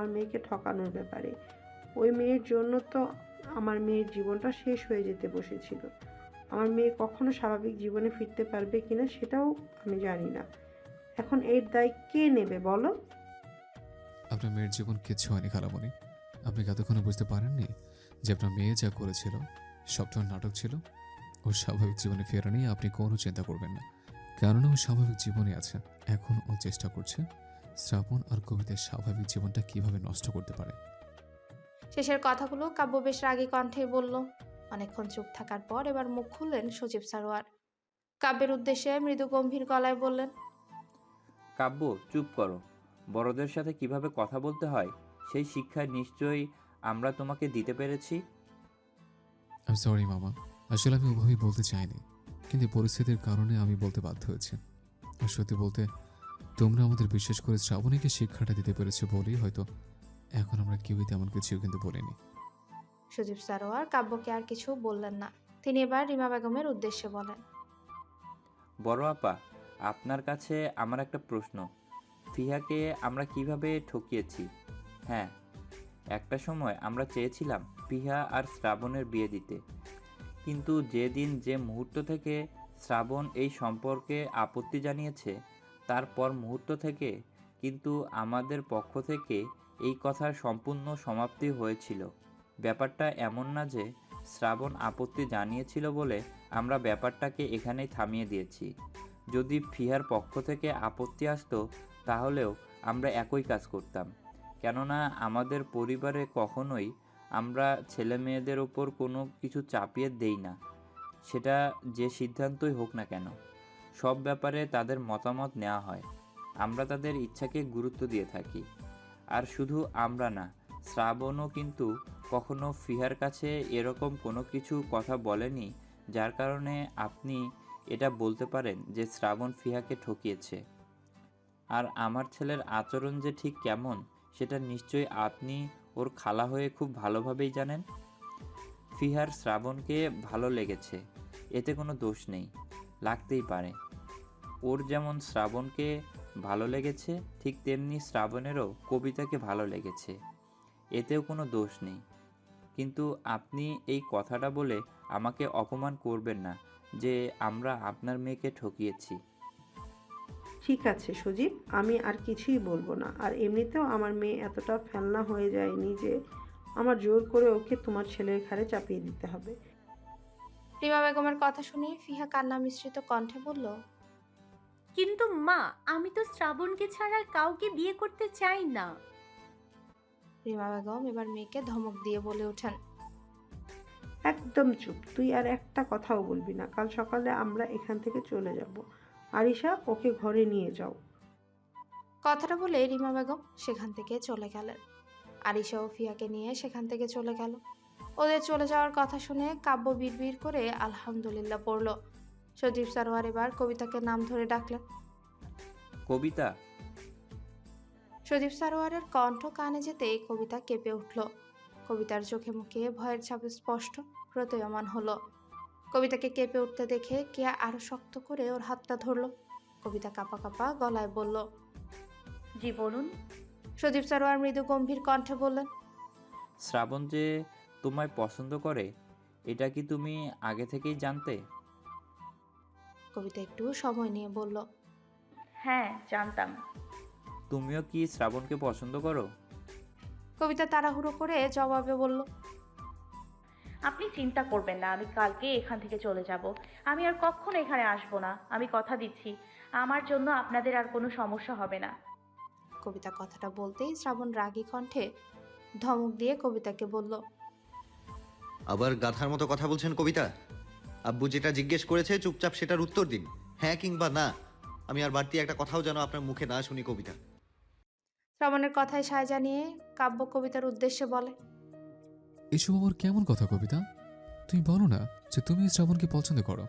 আমার মেয়েকে ঠকানোর ব্যাপারে। ওই মেয়ের জন্য তো আমার মেয়ের জীবনটা শেষ হয়ে যেতে বসেছিল। আমার মেয়ে কখনো স্বাভাবিক জীবনে ফিরতে পারবে কিনা সেটাও আমি জানি না। এখন এর দায় কে নেবে বলো? আপনার মেয়ের জীবন কিচ্ছু হয়নি খালামণি। আপনি কতক্ষণে বুঝতে পারেননি যে আপনার মেয়ে যা করেছিল সবটা নাটক ছিল? ওর স্বাভাবিক জীবনে ফেরা নিয়ে আপনি কোনো চিন্তা করবেন না, কেননা ও স্বাভাবিক জীবনে আছে। এখন ও চেষ্টা করছে শ্রাবণ আর কবিতার স্বাভাবিক জীবনটা কিভাবে নষ্ট করতে পারে। শেষের কথাগুলো কাব্য বেশ রাগী কণ্ঠে বলল। অনেকক্ষণ চুপ থাকার পর এবার মুখ খুললেন সজীব সারোয়ার। কাব্যের উদ্দেশ্যে মৃদু গম্ভীর গলায় বললেন, কাব্য, চুপ করো। বড়দের সাথে কিভাবে কথা বলতে হয় সেই শিক্ষা নিশ্চয়ই আমরা তোমাকে দিতে পেরেছি। আই সরি মামা, আসলে আমি ওভাবেই বলতে চাইনি, কিন্তু পরিস্থিতির কারণে আমি বলতে বাধ্য হয়েছি। আর সত্যি বলতে তোমরা আমাদের বিশেষ করে শ্রাবণীকে শিক্ষাটা দিতে পেরেছো বলেই হয়তো এখন আমরা কেউই তেমন কিছু কিন্তু বলিনি। সজীব সারোয়ার কাব্যকে আর কিছু বললেন না। তিনি এবার রিমা বেগমের উদ্দেশ্যে বলেন, বড় আপা, আপনার কাছে আমার একটা প্রশ্ন। ফিহাকে আমরা কিভাবে ঠকিয়েছি? হ্যাঁ, একটা সময় আমরা চেয়েছিলাম ফিহা আর শ্রাবণের বিয়ে দিতে, কিন্তু যেদিন যে মুহূর্ত থেকে শ্রাবণ এই সম্পর্কে আপত্তি জানিয়েছে তারপর মুহূর্ত থেকে কিন্তু আমাদের পক্ষ থেকে এই কথার সম্পূর্ণ সমাপ্তি হয়েছিল। ব্যাপারটা এমন না যে শ্রাবণ আপত্তি জানিয়েছিল বলে আমরা ব্যাপারটাকে এখানেই থামিয়ে দিয়েছি। যদি ফিহার পক্ষ থেকে আপত্তি আসতো তাহলেও আমরা একই কাজ করতাম, কেননা আমাদের পরিবারে কখনোই আমরা ছেলে মেয়েদের ওপর কোনো কিছু চাপিয়ে দেই না। সেটা যে সিদ্ধান্তই হোক না কেন, সব ব্যাপারে তাদের মতামত নেওয়া হয়। আমরা তাদের ইচ্ছাকে গুরুত্ব দিয়ে থাকি। আর শুধু আমরা না, শ্রাবণও কিন্তু কখনো ফিহার কাছে এরকম কোনো কিছু কথা বলেনি যার কারণে আপনি এটা বলতে পারেন যে শ্রাবণ ফিহাকে ঠকিয়েছে। আর আমার ছেলের আচরণ যে ঠিক কেমন সেটা নিশ্চয়ই আপনি ওর খালা হয়ে খুব ভালোভাবেই জানেন। ফিহার শ্রাবণকে ভালো লেগেছে, এতে কোনো দোষ নেই, লাগতেই পারে। ওর যেমন শ্রাবণকে ভালো লেগেছে ঠিক তেমনি শ্রাবণেরও কবিতাকে ভালো লেগেছে, এতেও কোনো দোষ নেই। কিন্তু আপনি এই কথাটা বলে আমাকে অপমান করবেন না যে আমরা আপনার মেয়েকে ঠকিয়েছি। ঠিক আছে সজীব, আমি আর কিছুই বলবো না। আর এমনিতেও আমার মেয়ে এতটা ফেলনা হয়ে যায়নি যে আমার জোর করে ওকে তোমার ছেলের ঘাড়ে চাপিয়ে দিতে হবে। রিমা বেগমের কথা শুনে ফিহা কান্না মিশ্রিত কণ্ঠে বলল, কিন্তু মা, আমি তো শ্রাবণকে ছাড়া আর কাউকে বিয়ে করতে চাই না। রিমা বেগম এবার মেয়েকে ধমক দিয়ে বলে ওঠেন, একদম চুপ, তুই আর একটা কথাও বলবি না। কাল সকালে আমরা এখান থেকে চলে যাব। আরিশা, ওকে ঘরে নিয়ে যাও। কথাটা বলে রিমা বেগম সেখান থেকে চলে গেলেন। আরিশা ও ফিয়াকে নিয়ে সেখান থেকে চলে গেল। ওদের চলে যাওয়ার কথা শুনে কাব্য বিড়বিড় করে আলহামদুলিল্লাহ পড়ল। সজীব সারোয়ার এবার কবিতাকে নাম ধরে ডাকলেন। কবিতা। সজীব সারোয়ারের কণ্ঠ কানে যেতেই কবিতা কেঁপে উঠল। কবিতার চোখে মুখে ভয়ের ছাপ স্পষ্ট প্রতীয়মান হলো। কবিতাকে কেঁপে উঠতে দেখে কেয়া আরো শক্ত করে ওর হাতটা ধরল। কবিতা কাঁপা কাঁপা গলায় বলল, জি বলুন। সজীব সারোয়ার মৃদু গম্ভীর কণ্ঠে বললেন, শ্রাবণ যে তোমায় পছন্দ করে এটা কি তুমি আগে থেকেই জানতে? কবিতা একটু সময় নিয়ে বলল, হ্যাঁ, জানতাম। তুমিও কি শ্রাবণকে পছন্দ করো? কবিতা তাড়াহুড়ো করে জবাবে বলল, আপনি চিন্তা করবেন না, আমি কালকে এখান থেকে চলে যাব। আমি আর কখনো এখানে আসবো না। আমি কথা দিচ্ছি, আমার জন্য আপনাদের আর কোনো সমস্যা হবে না। কবিতা কথাটা বলতেই শ্রাবণ রাগী কণ্ঠে ধমক দিয়ে কবিতাকে বলল, আবার গাধার মতো কথা বলছেন কবিতা। আব্বু যেটা জিজ্ঞেস করেছে চুপচাপ সেটার উত্তর দিন, হ্যাঁ কিংবা না। আমি আর বাড়তি একটা কথাও যেন আপনার মুখে না শুনি কবিতা। শ্রাবণের কথায় সায় জানিয়ে কাব্য কবিতার উদ্দেশ্যে বলে, এসব আবার কেমন কথা কবিতা? তুমি বলো না যে তুমি শ্রাবণকে পছন্দ করো,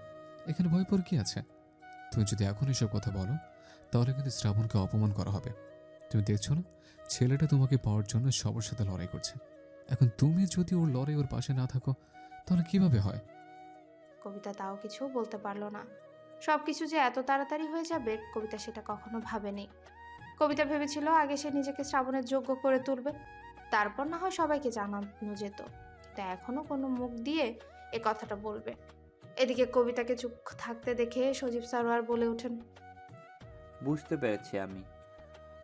এখানে ভয় পড়ে কি আছে? তুমি যদি এখন এসব কথা বলো তাহলে কিন্তু শ্রাবণকে অপমান করা হবে। তুমি দেখছো না ছেলেটা তোমাকে পাওয়ার জন্য সবার সাথে লড়াই করছে। এখন তুমি যদি ওর লড়াই ওর পাশে না থাকো তাহলে কিভাবে হয়? কবিতা তাও কিছু বলতে পারল না। সবকিছু যে এত তাড়াতাড়ি হয়ে যাবে কবিতা সেটা কখনো ভাবেনি। কবিতা ভেবেছিল আগে সে নিজেকে শ্রাবণের যোগ্য করে তুলবে, তারপর না হয় সবাইকে জানানো যেত, কিন্তু এখনো কোনো মুখ দিয়ে এ কথাটা বলবে। এদিকে কবিতাকে চুপ থাকতে দেখে সজীব সারোয়ার বলে ওঠেন, বুঝতে পেরেছি আমি,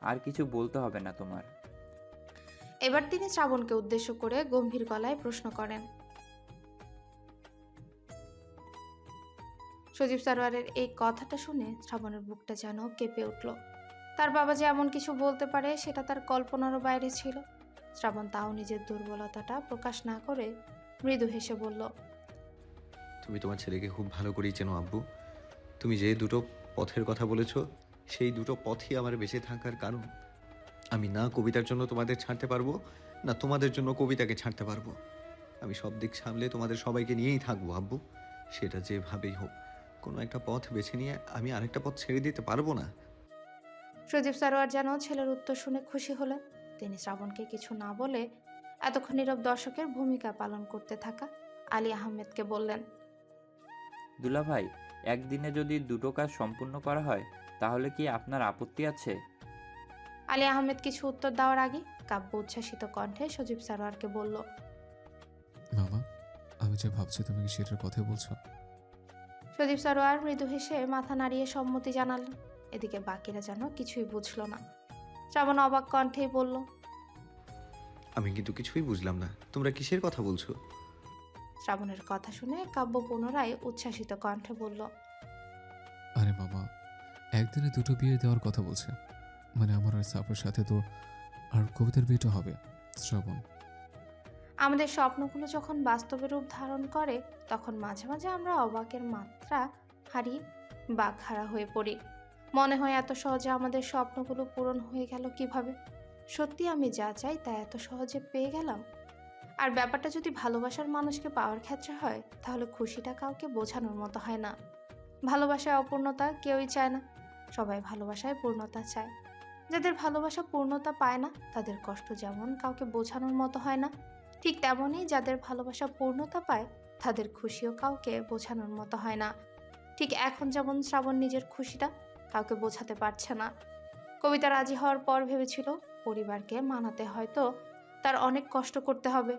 আর কিছু বলতে হবে না তোমার। এবার তিনি শ্রাবণকে উদ্দেশ্য করে গম্ভীর গলায় প্রশ্ন করেন। সজীব সারোয়ারের এই কথাটা শুনে শ্রাবণের বুকটা যেন কেঁপে উঠল। তার বাবা যে এমন কিছু বলতে পারে সেটা তার কল্পনারও বাইরে ছিল। শ্রাবণ তাও নিজের দুর্বলতাটা প্রকাশ না করে মৃদু হেসে বলল, তুমি তোমার ছেলেকে খুব ভালো করেই চেনো আব্বু। তুমি যে দুটো পথের কথা বলেছো, সেই দুটো পথই আমার বেঁচে থাকার কারণ। আমি না কবিতার জন্য তোমাদের ছাড়তে পারবো, না তোমাদের জন্য কবিতাকে ছাড়তে পারবো। আমি সব দিক সামলে তোমাদের সবাইকে নিয়েই থাকবো আব্বু, সেটা যেভাবেই হোক। কোনো একটা পথ বেছে নিয়ে আমি আরেকটা পথ ছেড়ে দিতে পারবো না। সজীব সারোয়ার যেন ছেলের উত্তর শুনে খুশি হলেন। তিনি শ্রাবণকে কিছু না বলে এতক্ষণ নীরব দর্শকের ভূমিকা পালন করতে থাকা আলী আহমেদকে বললেন, দুলাভাই, একদিনে যদি দুটো কাজ সম্পূর্ণ করা হয় তাহলে কি আপনার আপত্তি আছে? আলী আহমেদ কিছু উত্তর দেওয়ার আগে কাব্য উচ্ছ্বাসিত কণ্ঠে সজীব সারোয়ারকে বলল, মামা, আমি যা ভাবছি তুমি কি সেটার কথাই বলছো? সজীব সারোয়ার মৃদু হেসে মাথা নাড়িয়ে সম্মতি জানালেন। এদিকে বাকিরা যেন কিছুই বুঝল না। শ্রাবণ অবাক কণ্ঠেই বলল, আমি কিন্তু কিছুই বুঝলাম না, তোমরা কিসের কথা বলছো? শ্রাবণের কথা শুনে কাব্য পুনরায় উচ্ছ্বাসিত কণ্ঠে বলল, আরে মামা, একদিনে দুটো বিয়ে দেওয়ার কথা বলছে। মানে আমার আর সাফের সাথে তো আর কবিতার বিয়েটা হবে। শ্রাবণ, আমাদের স্বপ্নগুলো যখন বাস্তবে রূপ ধারণ করে তখন মাঝে মাঝে আমরা অবাকের মাত্রা হারিয়ে বাকহারা হয়ে পড়ি। মনে হয় এত সহজে আমাদের স্বপ্নগুলো পূরণ হয়ে গেল কিভাবে? সত্যি আমি যা চাই তা এত সহজে পেয়ে গেলাম। আর ব্যাপারটা যদি ভালোবাসার মানুষকে পাওয়ার ক্ষেত্রে হয় তাহলে খুশিটা কাউকে বোঝানোর মতো হয় না। ভালোবাসায় অপূর্ণতা কেউই চায় না, সবাই ভালোবাসায় পূর্ণতা চায়। যাদের ভালোবাসা পূর্ণতা পায় না তাদের কষ্ট যেমন কাউকে বোঝানোর মতো হয় না, ঠিক তেমনই যাদের ভালোবাসা পূর্ণতা পায় তাদের খুশিও কাউকে বোঝানোর মতো হয় না। ঠিক এখন যেমন শ্রাবণ নিজের খুশিটা কাউকে বোঝাতে পারছে না। কবিতা রাজি হওয়ার পর ভেবেছিল পরিবারকে মানাতে হয়তো তার অনেক কষ্ট করতে হবে,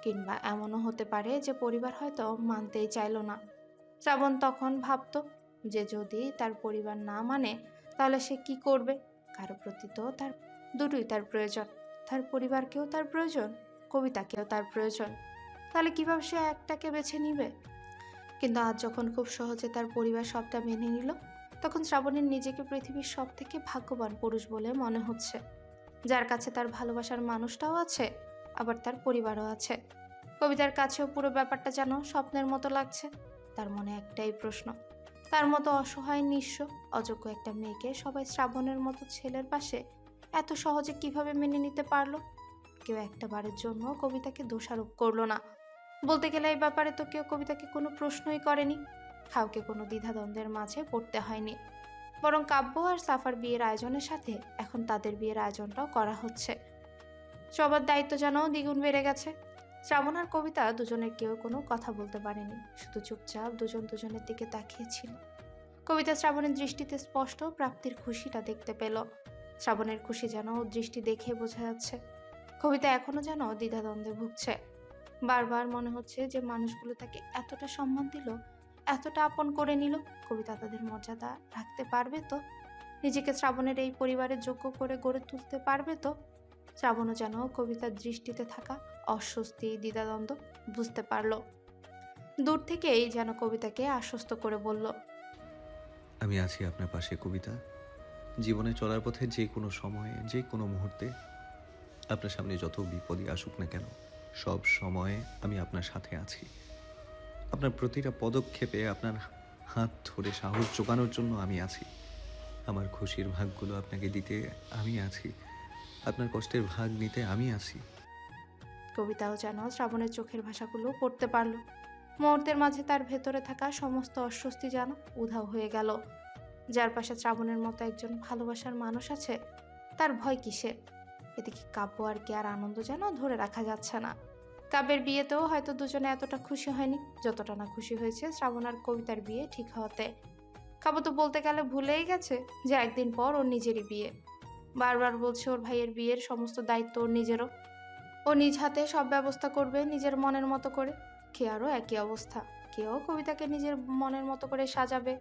কিংবা এমনও হতে পারে যে পরিবার হয়তো মানতেই চাইলো না। শ্রাবণ তখন ভাবতো যে যদি তার পরিবার না মানে তাহলে সে কি করবে। কারো প্রতি তো তার দুটোই তার প্রয়োজন, তার পরিবারকেও তার প্রয়োজন, কবিতাকেও তার প্রয়োজন। তাহলে কিভাবে সে একটাকে বেছে নিবে? কিন্তু আজ যখন খুব সহজে তার পরিবার সবটা মেনে নিল তখন শ্রাবণের নিজেকে পৃথিবীর সব থেকে ভাগ্যবান পুরুষ বলে মনে হচ্ছে, যার কাছে তার ভালোবাসার মানুষটাও আছে, আবার তার পরিবারও আছে। কবিতার কাছেও পুরো ব্যাপারটা যেন স্বপ্নের মতো লাগছে। তার মনে একটাই প্রশ্ন, তার মতো অসহায় নিঃস্ব অযোগ্য একটা মেয়েকে সবাই শ্রাবণের মতো ছেলের পাশে এত সহজে কিভাবে মেনে নিতে পারলো? কেউ একটা বারের জন্য কবিতাকে দোষারোপ করলো না। বলতে গেলে এই ব্যাপারে তো কেউ কবিতাকে কোনো প্রশ্নই করেনি, কাউকে কোনো দ্বিধাদ্বন্দ্বের মাঝে পড়তে হয়নি। বরং কাব্য আর সাফার বিয়ের আয়োজনের সাথে এখন তাদের বিয়ের আয়োজনটাও করা হচ্ছে। সবার দায়িত্ব যেন দ্বিগুণ বেড়ে গেছে। শ্রাবণ আর কবিতা দুজনের কেউ কোনো কথা বলতে পারেনি, শুধু চুপচাপ দুজন দুজনের দিকে তাকিয়েছিল। কবিতা শ্রাবণের দৃষ্টিতে স্পষ্ট প্রাপ্তির খুশিটা দেখতে পেল। শ্রাবণের খুশি যেন ওর দৃষ্টি দেখে বোঝা যাচ্ছে। কবিতা এখনো যেন দ্বিধাদ্বন্দ্বে ভুগছে। বারবার মনে হচ্ছে যে মানুষগুলো তাকে এতটা সম্মান দিল, এতটা আপন করে নিল, কবিতা তাদের মর্যাদা রাখতে পারবে তো? নিজেকে শ্রাবণের এই পরিবারের যোগ্য করে গড়ে তুলতে পারবে তো? শ্রাবণও যেন কবিতার দৃষ্টিতে থাকা অস্বস্তি দ্বিধাদ্বন্দ্ব বুঝতে পারল। দূর থেকেই যেন কবিতাকে আশ্বস্ত করে বলল, আমি আছি আপনার পাশে কবিতা। জীবনে চলার পথে যে কোনো সময়ে, যে কোনো মুহূর্তে আপনার সামনে যত বিপদই আসুক না কেন, সব সময়ে আমি আপনার সাথে আছি। আপনার প্রতিটা পদক্ষেপে আপনার হাত ধরে সাহস জোগানোর জন্য আমি আছি। আমার খুশির ভাগগুলো আপনাকে দিতে আমি আছি, আপনার কষ্টের ভাগ নিতে আমি আছি। কবিতাও যেন শ্রাবণের চোখের ভাষাগুলো পড়তে পারল। মুহূর্তের মাঝে তার ভেতরে থাকা সমস্ত অস্বস্তি যেন উধাও হয়ে গেল। যার পাশে শ্রাবণের মতো একজন ভালোবাসার মানুষ আছে তার ভয় কিসের? এদিকে কাব্য আর কি আর আনন্দ যেন ধরে রাখা যাচ্ছে না। কাব্যের বিয়েতেও হয়তো দুজনে এতটা খুশি হয়নি যতটা না খুশি হয়েছে শ্রাবণ আর কবিতার বিয়ে ঠিক হওয়াতে। কাব্য তো বলতে গেলে ভুলেই গেছে যে একদিন পর ওর নিজেরই বিয়ে। বারবার বলছে ওর ভাইয়ের বিয়ের সমস্ত দায়িত্ব ওর নিজেরও। ও নিজ হাতে সব ব্যবস্থা করবে নিজের মনের মতো করে। কেয়ারও একই অবস্থা, কেউ কবিতাকে নিজের মনের মতো করে সাজাবে।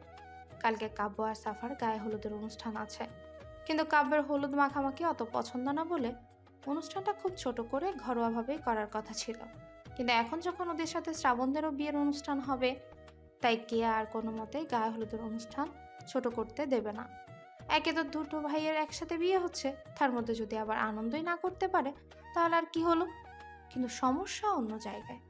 কালকে কাব্য আর সাফার গায়ে হলুদের অনুষ্ঠান আছে, কিন্তু কাব্যের হলুদ মাখামাখি অত পছন্দ না বলে অনুষ্ঠানটা খুব ছোট করে ঘরোয়াভাবেই করার কথা ছিল। কিন্তু এখন যখন ওদের সাথে শ্রাবণদেরও বিয়ের অনুষ্ঠান হবে, তাই কেয়া আর কোনো মতেই গায়ে হলুদের অনুষ্ঠান ছোট করতে দেবে না। একে তো দুটো ভাইয়ের একসাথে বিয়ে হচ্ছে, তার মধ্যে যদি আবার আনন্দই না করতে পারে তাহলে আর কি হলো। কিন্তু সমস্যা অন্য জায়গায়।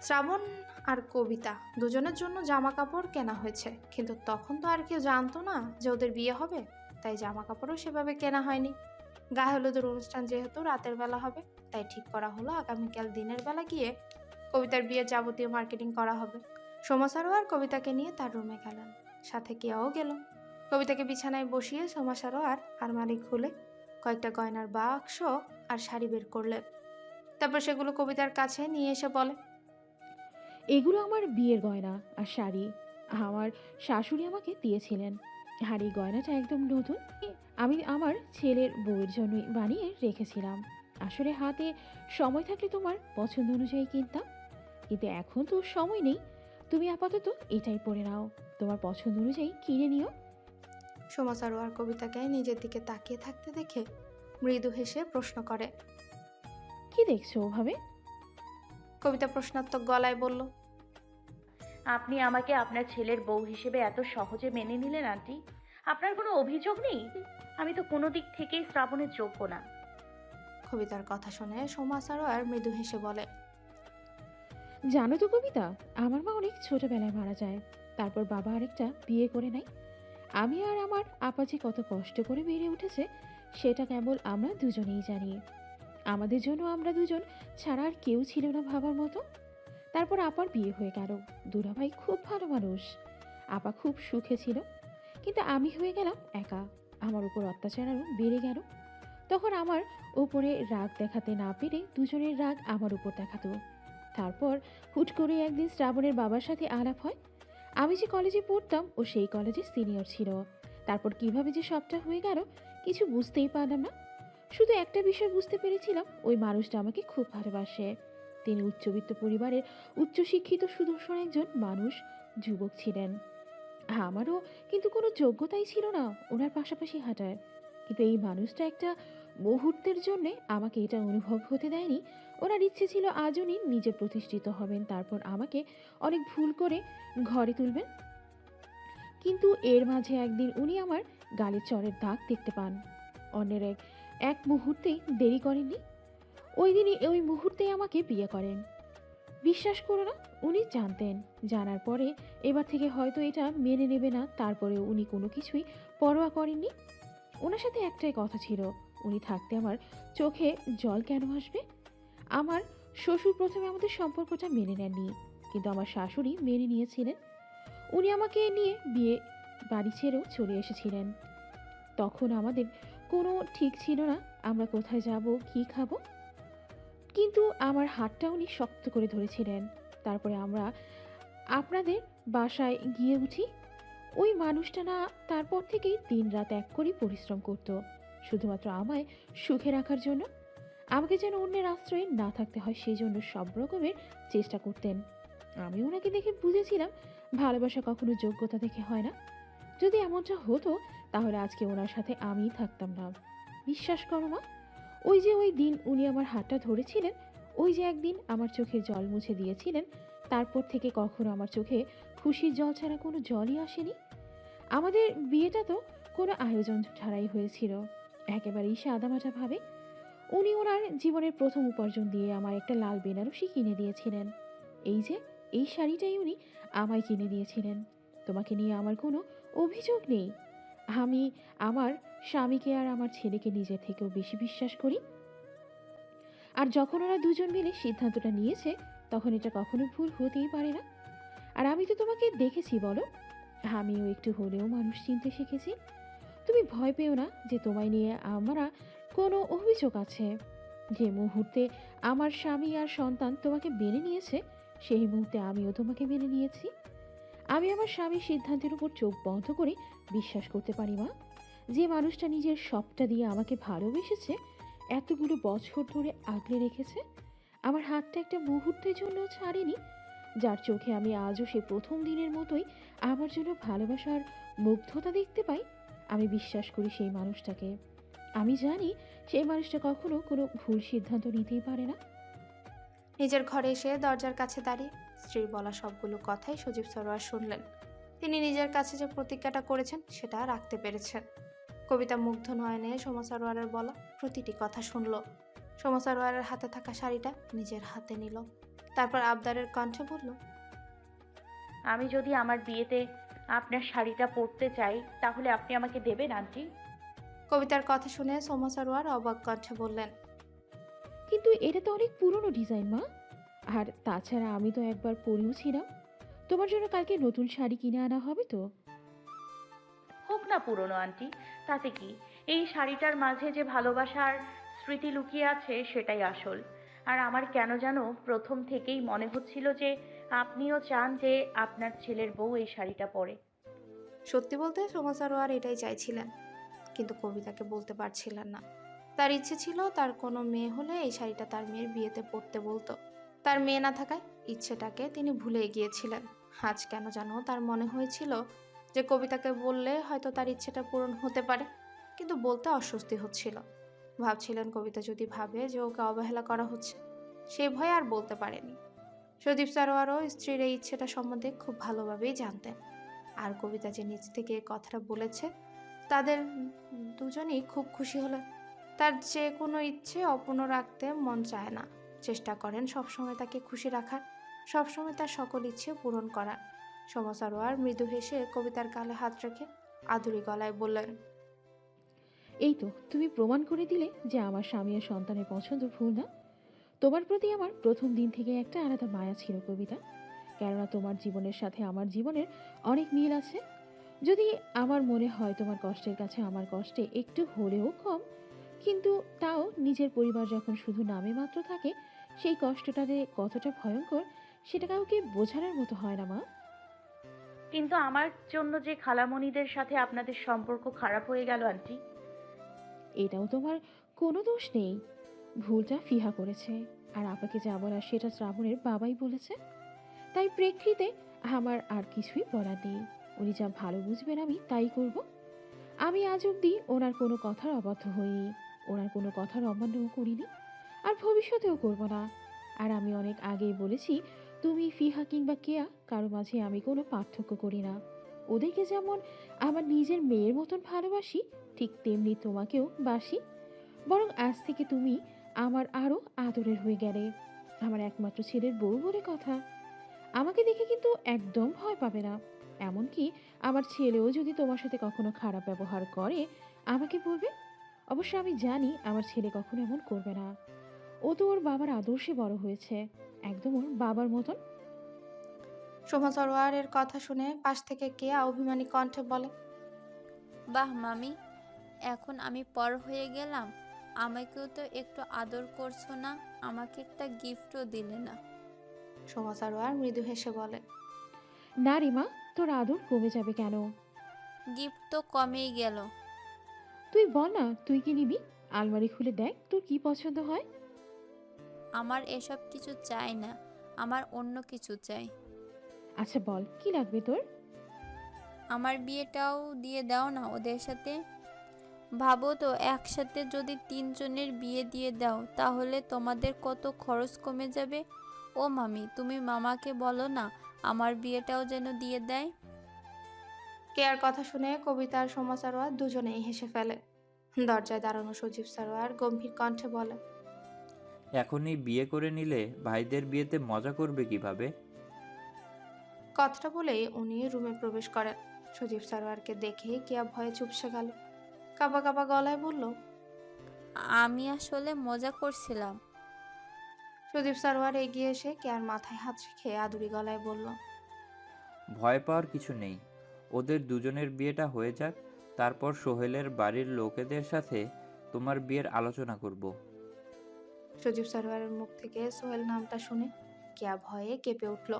শ্রাবণ আর কবিতা দুজনের জন্য জামা কাপড় কেনা হয়েছে, কিন্তু তখন তো আর কেউ জানতো না যে ওদের বিয়ে হবে, তাই জামা কাপড়ও সেভাবে কেনা হয়নি। গায়ে হলুদের অনুষ্ঠান যেহেতু রাতের বেলা হবে, তাই ঠিক করা হলো আগামীকাল দিনের বেলা গিয়ে কবিতার বিয়ের যাবতীয় মার্কেটিং করা হবে। সোমা স্যারও আর কবিতাকে নিয়ে তার রুমে গেলেন, সাথে কেয়াও গেল। কবিতাকে বিছানায় বসিয়ে সোমা স্যারও আর আলমারি খুলে কয়েকটা গয়নার বাক্স আর শাড়ি বের করলেন। তারপর সেগুলো কবিতার কাছে নিয়ে এসে বলে, এগুলো আমার বিয়ের গয়না আর শাড়ি আমার শাশুড়ি আমাকে দিয়েছিলেন। আর এই গয়নাটা একদম নতুন, আমি আমার ছেলের বউয়ের জন্যই বানিয়ে রেখেছিলাম। আসলে হাতে সময় থাকলে তোমার পছন্দ অনুযায়ী কিনতাম, কিন্তু এখন তো সময় নেই। তুমি আপাতত এটাই পরে নাও, তোমার পছন্দ অনুযায়ী কিনে নিও। সোমা স্যারও আর কবিতাকে নিজের দিকে তাকিয়ে থাকতে দেখে মৃদু হেসে প্রশ্ন করে। কি দেখছো ওভাবে? কবিতা প্রশ্নাত্মক গলায় বলল, আপনি আমাকে আপনার ছেলের বউ হিসেবে এত সহজে মেনে নিলেন আন্টি? আপনার কোনো অভিযোগ নেই? আমি তো কোনো দিক থেকেই শ্রাবণের যোগ্য না। কবিতার কথা শুনে সোমা স্যারও আর মৃদু হেসে বলে, জানো তো কবিতা, আমার মা অনেক ছোটবেলায় মারা যায়, তারপর বাবা আরেকটা বিয়ে করে নেয়। আমি আর আমার আপা যে কত কষ্ট করে বেড়ে উঠেছে সেটা কেবল আমরা দুজনেই জানি। আমাদের জন্য আমরা দুজন ছাড়া আর কেউ ছিল না ভাবার মতো। তারপর আপার বিয়ে হয়ে গেল। দুলাভাই খুব ভালো মানুষ, আপা খুব সুখে ছিল, কিন্তু আমি হয়ে গেলাম একা। আমার উপর অত্যাচার আরও বেড়ে গেল। তখন আমার উপরে রাগ দেখাতে না পেরে দুজনের রাগ আমার উপর দেখাতো। তারপর হুট করে একদিন শ্রাবণের বাবার সাথে আলাপ হয়। আমি যে কলেজে পড়তাম ও সেই কলেজের সিনিয়র ছিল। তারপর কিভাবে যে সবটা হয়ে গেল কিছু বুঝতেই পারলাম না। শুধু একটা বিষয় বুঝতে পেরেছিলাম, ওই মানুষটা আমাকে খুব ভালোবাসে। তিনি উচ্চবিত্ত পরিবারের উচ্চশিক্ষিত সুদর্শন একজন মানুষ, যুবক ছিলেন। আমারও কিন্তু কোনো যোগ্যতাই ছিল না ওনার পাশাপাশি হাঁটার। কিন্তু এই মানুষটা একটা মুহূর্তের জন্যে আমাকে এটা অনুভব হতে দেয়নি ওনার ইচ্ছে ছিল আজ উনি নিজে প্রতিষ্ঠিত হবেন, তারপর আমাকে অনেক ভুল করে ঘরে তুলবেন। কিন্তু এর মাঝে একদিন উনি আমার গালে চড়ের দাগ দেখতে পান। অন্যের এক মুহূর্তেই দেরি করেননি, ওই মুহূর্তেই আমাকে বিয়ে করেন। বিশ্বাস করো না, উনি জানতেন, জানার পরে এবার থেকে হয়তো এটা মেনে নেবে না, তারপরেও উনি কোনো কিছুই পরোয়া করেননি। ওনার সাথে একটাই কথা ছিল, উনি থাকতে আমার চোখে জল কেন আসবে। আমার শ্বশুর প্রথমে আমাদের সম্পর্কটা মেনে নেননি, কিন্তু আমার শাশুড়ি মেনে নিয়েছিলেন। উনি আমাকে নিয়ে বিয়ে বাড়ি ছেড়েও চলে এসেছিলেন। তখন আমাদের কোনো ঠিক ছিল না আমরা কোথায় যাব, কী খাবো, কিন্তু আমার হাতটা উনি শক্ত করে ধরেছিলেন। তারপরে আমরা আপনাদের বাসায় গিয়ে উঠি। ওই মানুষটা না তারপর থেকেই দিনরাত এক করে পরিশ্রম করত, শুধুমাত্র আমায় সুখে রাখার জন্য। আমাকে যেন অন্যের আশ্রয়ে না থাকতে হয় সেই জন্য সব রকমের চেষ্টা করতেন। আমি ওনাকে দেখে বুঝেছিলাম ভালোবাসা কখনো যোগ্যতা দেখে হয় না। যদি এমনটা হতো তাহলে আজকে ওনার সাথে আমিই থাকতাম না। বিশ্বাস করো মা, ওই দিন উনি আমার হাতটা ধরেছিলেন, ওই যে একদিন আমার চোখে জল মুছে দিয়েছিলেন, তারপর থেকে কখনো আমার চোখে খুশির জল ছাড়া কোনো জলই আসেনি। আমাদের বিয়েটা তো কোনো আয়োজন ছাড়াই হয়েছিল, একেবারেই সাদামাটা ভাবে। উনি ওনার জীবনের প্রথম উপার্জন দিয়ে আমার একটা লাল বেনারসি কিনে দিয়েছিলেন। এই যে এই শাড়িটাই উনি আমায় কিনে দিয়েছিলেন। তোমাকে নিয়ে আমার কোনো অভিযোগ নেই। আমি আমার স্বামীকে আর আমার ছেলেকে নিজের থেকেও বেশি বিশ্বাস করি। আর যখন ওরা দুজন মিলে সিদ্ধান্তটা নিয়েছে তখন এটা কখনো ভুল হতেই পারে না। আর আমি তো তোমাকে দেখেছি বলো, আমিও একটু হলেও মানুষ চিনতে শিখেছি। তুমি ভয় পেও না যে তোমায় নিয়ে আমরা কোনো অভিযোগ আছে। যে মুহূর্তে আমার স্বামী আর সন্তান তোমাকে মেনে নিয়েছে সেই মুহূর্তে আমিও তোমাকে মেনে নিয়েছি। আমি আমার স্বামীর সিদ্ধান্তের উপর চোখ বন্ধ করে বিশ্বাস করতে পারি মা। যে মানুষটা নিজের সবটা দিয়ে আমাকে ভালোবেসেছে, এতগুলো বছর ধরে আগলে রেখেছে, আমার হাতটা একটা মুহূর্তের জন্য ছাড়েনি, যার চোখে আমি আজও সে প্রথম দিনের মতোই আমার জন্য ভালোবাসার মুগ্ধতা দেখতে পাই, আমি বিশ্বাস করি সেই মানুষটাকে। আমি জানি সেই মানুষটা কখনো কোনো ভুল সিদ্ধান্ত নিতেই পারে না। নিজের ঘরে এসে দরজার কাছে দাঁড়িয়ে স্ত্রীর বলা সবগুলো কথাই সজীব সরোয়ার শুনলেন। তিনি নিজের কাছে যে প্রতিজ্ঞাটা করেছেন সেটা রাখতে পেরেছেন। কবিতা মুগ্ধ নয়নে সোমা সরোয়ারের বলা প্রতিটি কথা শুনল। সোমা সরোয়ারের হাতে থাকা শাড়িটা নিজের হাতে নিল, তারপর আবদারের কণ্ঠে বলল, আমি যদি আমার বিয়েতে আপনার শাড়িটা পরতে চাই তাহলে আপনি আমাকে দেবেন আন্টি? কবিতার কথা শুনে সোমা সরোয়ার অবাক কণ্ঠে বললেন, কিন্তু এটা তো অনেক পুরনো ডিজাইন মা, আর তাছাড়া আমি তো একবার পরেও ছিলাম। তোমার জন্য কালকে নতুন শাড়ি কিনে আনা হবে তো? হোক না পুরনো আন্টি, তাতে কি? এই শাড়িটার মাঝে যে ভালোবাসার স্মৃতি লুকিয়ে আছে সেটাই আসল। আর আমার কেন যেন প্রথম থেকেই মনে হচ্ছিল যে আপনিও চান যে আপনার ছেলের বউ এই শাড়িটা পরে। সত্যি বলতে সোমা সরোয়ার এটাই চাইছিলেন, কিন্তু কবিতাকে বলতে পারছিলেন না। তার ইচ্ছে ছিল তার কোনো মেয়ে হলে এই শাড়িটা তার মেয়ের বিয়েতে পরতে বলতো। তার মেয়ে না থাকায় ইচ্ছেটাকে তিনি ভুলে গিয়েছিলেন। আজ কেন যেন তার মনে হয়েছিল যে কবিতাকে বললে হয়তো তার ইচ্ছেটা পূরণ হতে পারে, কিন্তু বলতে অস্বস্তি হচ্ছিল। ভাবছিলেন কবিতা যদি ভাবে যে ওকে অবহেলা করা হচ্ছে, সেই ভয়ে আর বলতে পারেনি। সদীপ সারোয়ারও স্ত্রীর এই ইচ্ছেটা সম্বন্ধে খুব ভালোভাবেই জানতেন, আর কবিতা যে নিজ থেকে এই কথাটা বলেছে তাদের দুজনেই খুব খুশি হলেন। তার যে কোনো ইচ্ছে অপূর্ণ রাখতে মন চায় না, চেষ্টা করেন সবসময় তাকে খুশি রাখার, সবসময় তার সকল ইচ্ছে পূরণ করার। সোমা সরোয়ার মৃদু হেসে কবিতার গালে হাত রেখে আদুরি গলায় বললেন, এই তো তুমি প্রমাণ করে দিলে যে আমার স্বামী আর সন্তানের পছন্দ ভুল না। তোমার প্রতি আমার প্রথম দিন থেকে একটা আলাদা মায়া ছিল কবিতা, কেননা তোমার জীবনের সাথে আমার জীবনের অনেক মিল আছে। যদি আমার মনে হয় তোমার কষ্টের কাছে আমার কষ্টে একটু হলেও কম, কিন্তু তাও নিজের পরিবার যখন শুধু নামে মাত্র থাকে, সেই কষ্টটা যে কতটা ভয়ঙ্কর সেটা কাউকে বোঝানোর মতো হয় না মা। কিন্তু আমার জন্য যে খালামণিদের সাথে আপনাদের সম্পর্ক খারাপ হয়ে গেল আন্টি। এটাও তোমার কোনো দোষ নেই, ভুলটা ফিহা করেছে, আর আপাকে যা বলার সেটা শ্রাবণের বাবাই বলেছে। তাই প্রেক্ষিতে আমার আর কিছুই বলার নেই, উনি যা ভালো বুঝবেন আমি তাই করব। আমি আজ অবধি ওনার কোনো কথার অবাধ্য হইনি, ওনার কোনো কথার অমান্যও করিনি, আর ভবিষ্যতেও করব না। আর আমি অনেক আগেই বলেছি, তুমি ফিহা কিংবা কেয়া কারো মাঝে আমি কোনো পার্থক্য করি না। ওদেরকে যেমন আমার নিজের মেয়ের মতন ভালোবাসি, ঠিক তেমনি তোমাকেও বাসি। বরং আজ থেকে তুমি আমার আরও আদরের হয়ে গেলে, আমার একমাত্র ছেলের বউ বলে কথা। আমাকে দেখে কিন্তু একদম ভয় পাবে না। এমনকি আমার ছেলেও যদি তোমার সাথে কখনো খারাপ ব্যবহার করে আমাকে বলবে। অবশ্য আমি জানি আমার ছেলে কখনো এমন করবে না। ও তো ওর বাবার আদর্শে বড় হয়েছে, একদম ওর বাবার মতন। সোমা সরোয়ারের কথা শুনে পাশ থেকে কে অভিমানী কণ্ঠে বলে, বাহ মামি, এখন আমি পর হয়ে গেলাম, আমাকেও তো একটু আদর করছো না, আমাকে একটা গিফটও দিলে না। সোমা সরোয়ার মৃদু হেসে বলে, না রে মা, তোর আদর কমে যাবে কেন? গিফট তো কমেই গেল। তুই বল না তুই কি নিবি, আলমারি খুলে দেখ তোর কি পছন্দ হয়। আমার এসব কিছু চাই না, আমার অন্য কিছু চাই। আচ্ছা বল কি লাগবে তোর? আমার বিয়েটাও দিয়ে দাও না ওদের সাথে। ভাবো তো, একসাথে যদি তিনজনের বিয়ে দিয়ে দাও তাহলে তোমাদের কত খরচ কমে যাবে। ও মামি, তুমি মামাকে বলো না আমার বিয়েটাও যেন দিয়ে দেয়। কেয়ার কথা শুনে কবিতা আর সোমা সরোয়ার দুজনেই হেসে ফেলে। দরজায় দাঁড়ানো সজীব সরোয়ার গম্ভীর কণ্ঠে বলে, এখনই বিয়ে করে নিলে ভাইদের বিয়েতে মজা করবে কিভাবে? কথাটা বলেই উনি রুমে প্রবেশ করেন। সজীব সরোয়ারকে দেখে কেয়া ভয়ে চুপসে গেল, কাঁপা কাঁপা গলায় বলল, আমি আসলে মজা করছিলাম। সজীব সরোয়ার এগিয়ে এসে কেয়ার মাথায় হাত রেখে আদুরি গলায় বলল, ভয় পাওয়ার কিছু নেই, ওদের দুজনের বিয়েটা হয়ে যাক, তারপর সোহেলের বাড়ির লোকেদের সাথে তোমার বিয়ের আলোচনা করব। সজীব সরোয়ারের মুখ থেকে সোহেল নামটা শুনে কেয়া ভয়ে কেঁপে উঠল।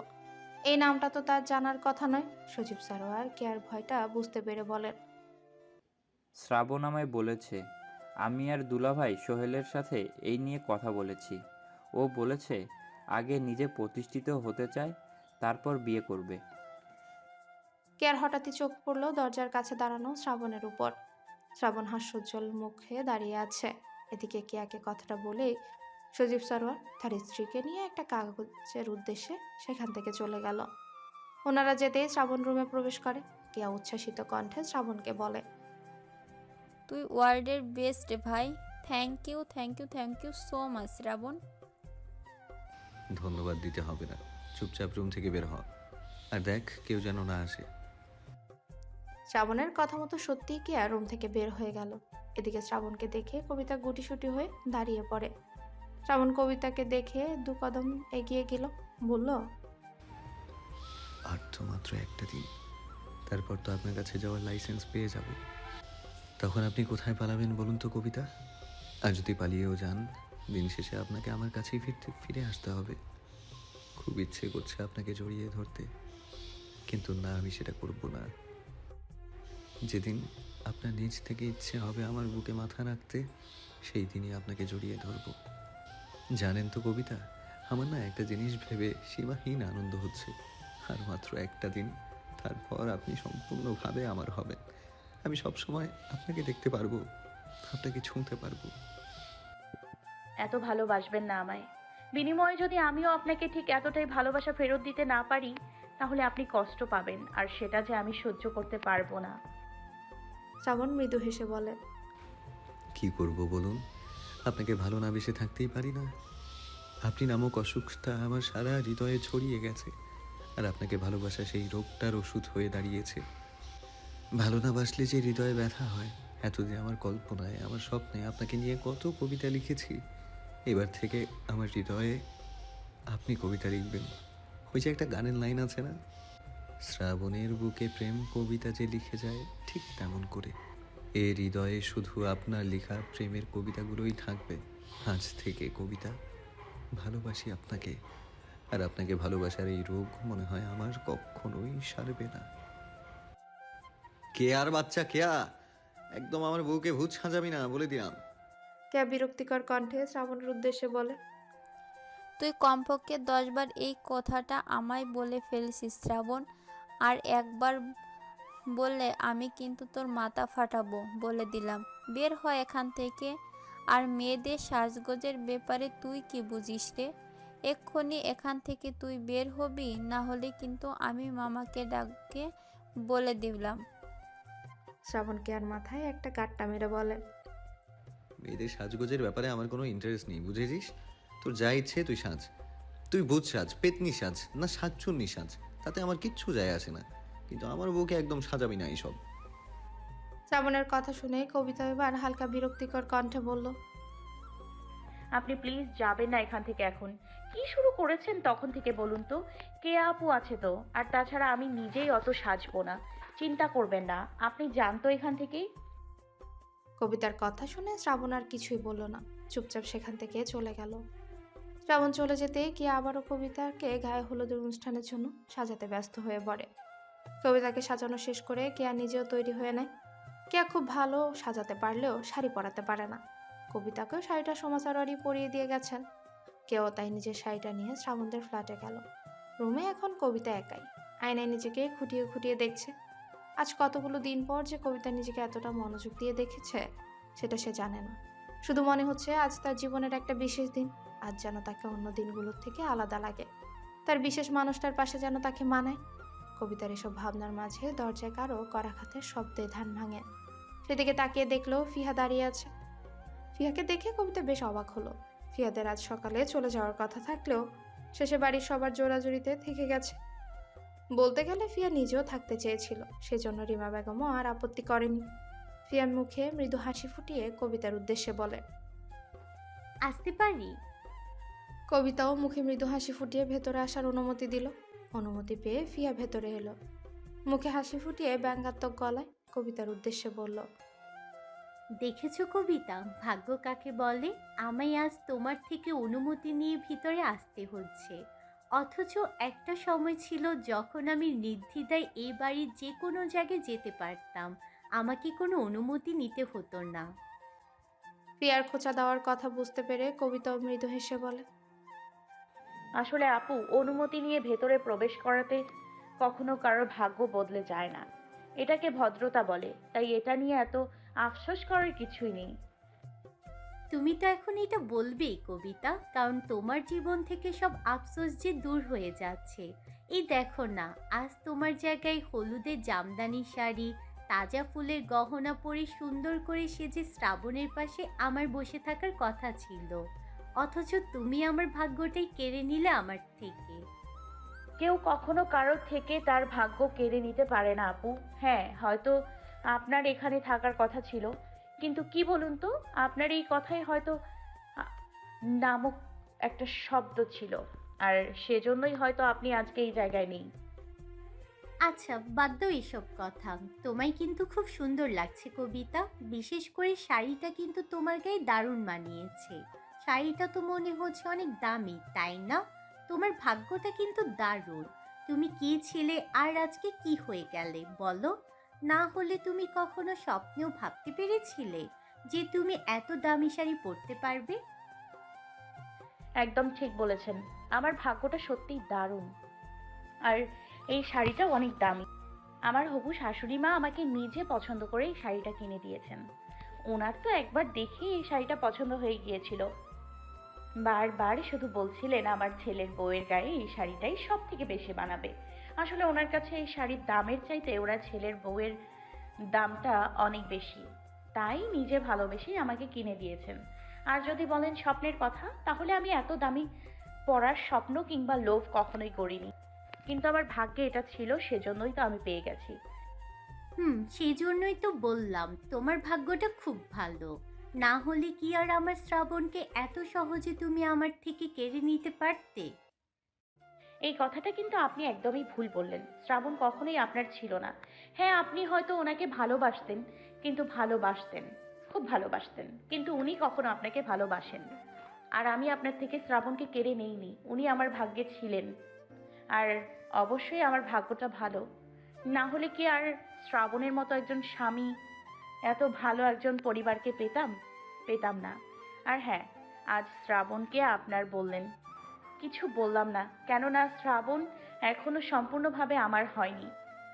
এই নামটা তো তার জানার কথা নয়। সজীব সরোয়ার কেয়ার ভয়টা বুঝতে পেরে বলেন, শ্রাবণ আমায় বলেছে, আমি আর দুলাভাই সোহেলের সাথে এই নিয়ে কথা বলেছি। ও বলেছে আগে নিজে প্রতিষ্ঠিত হতে চায়, তারপর বিয়ে করবে। কেয়ার হঠাৎই চোখ পড়ল দরজার কাছে দাঁড়ানো শ্রাবণের উপর। শ্রাবণ হাস্যোজ্জ্বল মুখে দাঁড়িয়ে আছে। এদিকে কেয়াকে কথাটা বলেই সজীব সরোয়ার তার স্ত্রীকে নিয়ে একটা কাগজের উদ্দেশ্যে সেখান থেকে চলে গেল। ওনারা যেতেই শ্রাবণ রুমে প্রবেশ করে। কেয়া উচ্ছ্বাসিত কণ্ঠে শ্রাবণকে বলে, তুই ওয়ার্ল্ডের বেস্ট ভাই। Thank you thank you thank you so much Shraban. ধন্যবাদ দিতে হবে না, চুপচাপ রুম থেকে বের হ। আর দেখ কেউ যেন না আসে। শ্রাবণের কথা মতো সত্যিই কেয়া রুম থেকে বের হয়ে গেল। এদিকে শ্রাবণকে দেখে কবিতা গুটিসুটি হয়ে দাঁড়িয়ে পড়ে। শ্রাবণ কবিতাকে দেখে 2 কদম এগিয়ে গেল, বলল, আর তো মাত্র একটা দিন, তারপর তো আপনার কাছে যাওয়ার লাইসেন্স পেয়ে যাব। তখন আপনি কোথায় পালাবেন বলুন তো কবিতা? আর যদি পালিয়েও যান, দিন শেষে আপনাকে আমার কাছেই ফিরে আসতে হবে। খুব ইচ্ছে করছে আপনাকে জড়িয়ে ধরতে, কিন্তু না, আমি সেটা করব না। যেদিন আপনার নিজ থেকে ইচ্ছে হবে আমার বুকে মাথা রাখতে, সেই দিনই আপনাকে জড়িয়ে ধরব। জানেন তো কবিতা, আমার না একটা জিনিস ভেবে সীমাহীন আনন্দ হচ্ছে। আর মাত্র একটা দিন, তারপর আপনি সম্পূর্ণভাবে আমার হবেন। আমি সবসময় আপনাকে দেখতে পারবো, আপনাকে ছুঁতে পারবো। এত ভালোবাসবেন না আমায়। বিনিময়ে যদি আমিও আপনাকে ঠিক এতটাই ভালোবাসা ফেরত দিতে না পারি, তাহলে আপনি কষ্ট পাবেন, আর সেটা যে আমি সহ্য করতে পারবো না। শ্রাবণ মৃদু হেসে বলে, কি করব বলুন? আপনাকে ভালো না বেসে থাকতেই পারি না। আপনি নামক অসুখটা আমার সারা হৃদয়ে ছড়িয়ে গেছে, আর আপনাকে ভালোবাসা সেই রোগটার ওষুধ হয়ে দাঁড়িয়েছে। ভালো না বাসলে যে হৃদয়ে ব্যথা হয়, এতদিন আমার কল্পনায়, আমার স্বপ্নে আপনাকে নিয়ে কত কবিতা লিখেছি। এবার থেকে আমার হৃদয়ে আপনি কবিতা লিখবেন। ওই যে একটা গানের লাইন আছে না, শ্রাবণের বুকে প্রেম কবিতা যে লিখে যায়, ঠিক তেমন করে এ হৃদয়ে শুধু আপনার লেখা প্রেমের কবিতাগুলোই থাকবে আজ থেকে। কবিতা, ভালোবাসি আপনাকে, আর আপনাকে ভালোবাসার এই রোগ মনে হয় আমার কখনোই সারবে না। কে আর বাচ্চা কেয়া, একদম আমার বউকে ভূত সাজাবি না, বলে দিলাম। কেয়া বিরক্তিকর কণ্ঠে শ্রাবণের উদ্দেশ্যে বলে, তুই কমপক্ষে 10 বার এই কথাটা আমায় বলে ফেলছিস শ্রাবণ। আর একবার বললে আমি কিন্তু তোর মাথা ফাটাবো, বলে দিলাম। বের হয় এখান থেকে। আর মেয়েদের সাজগোজের ব্যাপারে তুই কি বুঝিস রে? এক্ষুনি এখান থেকে তুই বের হবি, না হলে কিন্তু আমি মামাকে ডাকে বলে দিলাম। শ্রাবণ কেয়ার মাথায় একটা গাট্টা মেরে বলে, মেয়েদের সাজগোজের ব্যাপারে আমার কোনো ইন্টারেস্ট নেই, বুঝেছিস? তোর যা ইচ্ছে তুই সাজ, তুই ভূত সাজ, পেতনি সাজ, না শাকচুন্নি সাজ, তাতে আমার কিচ্ছু যায় আসে না, কিন্তু আমার বউকে একদম সাজাবি না এইসব। শ্রাবণের কথা শুনে কবিতা এবার হালকা বিরক্তিকর কণ্ঠে বলল, আপনি প্লিজ যাবেন না এখান থেকে এখন। কি শুরু করেছেন তখন থেকে বলুন তো? কে আপু আছে তো, আর তাছাড়া আমি নিজেই অত সাজবো না, চিন্তা করবেন না। আপনি যান তো এখান থেকেই। কবিতার কথা শুনে শ্রাবণ আর কিছুই বলল না, চুপচাপ সেখান থেকে চলে গেল। শ্রাবণ চলে যেতে কেয়া আবারও কবিতাকে গায়ে হলুদের অনুষ্ঠানের জন্য সাজাতে ব্যস্ত হয়ে পড়ে। কবিতাকে সাজানো শেষ করে কেয়া নিজেও তৈরি হয়ে নেয়। কেয়া খুব ভালো সাজাতে পারলেও শাড়ি পরাতে পারে না। কবিতাকেও শাড়িটা সমাচারই পরিয়ে দিয়ে গেছেন। কেউ তাই নিজের শাড়িটা নিয়ে শ্রাবণদের ফ্ল্যাটে গেল। রুমে এখন কবিতা একাই আয়নায় নিজেকে খুঁটিয়ে খুঁটিয়ে দেখছে। আজ কতগুলো দিন পর যে কবিতা নিজেকে এতটা মনোযোগ দিয়ে দেখেছে সেটা সে জানে না। শুধু মনে হচ্ছে আজ তার জীবনের একটা বিশেষ দিন। আজ যেন তাকে অন্য দিনগুলোর থেকে আলাদা লাগে, তার বিশেষ মানুষটার পাশে যেন তাকে মানায়। কবিতার এসব ভাবনার মাঝে দরজায় কারো করাঘাতের শব্দে ধ্যান ভাঙে। সেদিকে তাকিয়ে দেখলো ফিহা দাঁড়িয়ে আছে। ফিহাকে দেখে কবিতা বেশ অবাক হলো। ফিহাদের আজ সকালে চলে যাওয়ার কথা থাকলেও শেষে বাড়ির সবার জোরাজুরিতে থেকে গেছে। বলতে গেলে ফিয়া নিজেও থাকতে চেয়েছিল, সেজন্য রিমা বেগমও আর আপত্তি করেনি। ফিয়ার মুখে মৃদু হাসি ফুটিয়ে কবিতার উদ্দেশ্যে বলে, আসতে পারি? কবিতাও মুখে মৃদু হাসি ফুটিয়ে ভেতরে আসার অনুমতি দিল। অনুমতি পেয়ে ফিয়া ভেতরে এলো। মুখে হাসি ফুটিয়ে ব্যঙ্গাত্মক গলায় কবিতার উদ্দেশ্যে বলল, দেখেছো কবিতা, ভাগ্য কাকে বলে? আমায় আজ তোমার থেকে অনুমতি নিয়ে ভিতরে আসতে হচ্ছে। অথচ একটা সময় ছিল যখন আমি নির্দ্বিধায় এই বাড়ির যে কোনো জায়গায় যেতে পারতাম। আমাকে কোনো অনুমতি নিতে হতো না। ফিয়ার খোঁচা দেওয়ার কথা বুঝতে পেরে কবিতাও মৃদু হেসে বলে, আসলে আপু, অনুমতি নিয়ে ভেতরে প্রবেশ করাতে কখনো কারোর ভাগ্য বদলে যায় না। এটাকে ভদ্রতা বলে, তাই এটা নিয়ে এত আফসোস করার কিছুই নেই। তুমি তো এখন এটা বলবেই কবিতা, কারণ তোমার জীবন থেকে সব আফসোস যে দূর হয়ে যাচ্ছে। এই দেখো না, আজ তোমার জায়গায় হলুদের জামদানি শাড়ি, তাজা ফুলের গহনা পরে সুন্দর করে সেজে শ্রাবণের পাশে আমার বসে থাকার কথা ছিল, অথচ তুমি আমার ভাগ্যটাই কেড়ে নিলে আমার থেকে। কেউ কখনো কারোর থেকে তার ভাগ্য কেড়ে নিতে পারে না আপু। হ্যাঁ, হয়তো আপনার এখানে থাকার কথা ছিল, কিন্তু কি বলুন তো, আপনার এই কথাই হয়তো আ- নামক একটা শব্দ ছিল, আর সেজন্যই হয়তো আপনি আজকে এই জায়গায় নেই। আচ্ছা, বাদ দাও এসব কথা। তোমায় কিন্তু খুব সুন্দর লাগছে কবিতা, বিশেষ করে শাড়িটা কিন্তু তোমার গায়ে দারুণ মানিয়েছে। শাড়িটা তো মনে হচ্ছে অনেক দামি, তাই না? তোমার ভাগ্যটা কিন্তু দারুণ। তুমি কি ছিলে আর আজকে কি হয়ে গেলে বলো? না হলে তুমি কখনো স্বপ্নেও ভাবতে পেরেছিলে যে তুমি এত দামি শাড়ি পরতে পারবে? একদম ঠিক বলেছেন, আমার ভাগ্যটা সত্যিই দারুণ। আর এই শাড়িটা অনেক দামি। আমার হবু শাশুড়ি মা আমাকে নিজে পছন্দ করে এই শাড়িটা কিনে দিয়েছেন। ওনার তো একবার দেখেই এই শাড়িটা পছন্দ হয়ে গিয়েছিল। বারবার শুধু বলছিলেন আমার ছেলের বউয়ের গায়ে এই শাড়িটাই সব থেকে বেশি মানাবে। আসলে ওনার কাছে এই শাড়ির দামের চাইতে ওরা ছেলের বউয়ের দামটা অনেক বেশি, তাই নিজে ভালোবেসেই আমাকে কিনে দিয়েছেন। আর যদি বলেন স্বপ্নের কথা, তাহলে আমি এত দামি পরার স্বপ্ন কিংবা লোভ কখনোই করিনি, কিন্তু আমার ভাগ্যে এটা ছিল, সেজন্যই তো আমি পেয়ে গেছি। সেই জন্যই তো বললাম তোমার ভাগ্যটা খুব ভালো। না হলে কি আর আমার শ্রাবণকে এত সহজে তুমি আমার থেকে কেড়ে নিতে পারতে? এই কথাটা কিন্তু আপনি একদমই ভুল বললেন। শ্রাবণ কখনোই আপনার ছিল না। হ্যাঁ, আপনি হয়তো ওনাকে ভালোবাসতেন, কিন্তু ভালোবাসতেন, খুব ভালোবাসতেন, কিন্তু উনি কখনো আপনাকে ভালোবাসেন। আর আমি আপনার থেকে শ্রাবণকে কেড়ে নেইনি, উনি আমার ভাগ্যে ছিলেন। আর অবশ্যই আমার ভাগ্যটা ভালো, না হলে কি আর শ্রাবণের মতো একজন স্বামী, এত ভালো একজন পরিবারকে পেতাম? পেতাম না। আর হ্যাঁ, আজ শ্রাবণকে আপনার বললেন, কিছু বললাম না, কেননা শ্রাবণ এখনো সম্পূর্ণভাবে আমার হয়নি,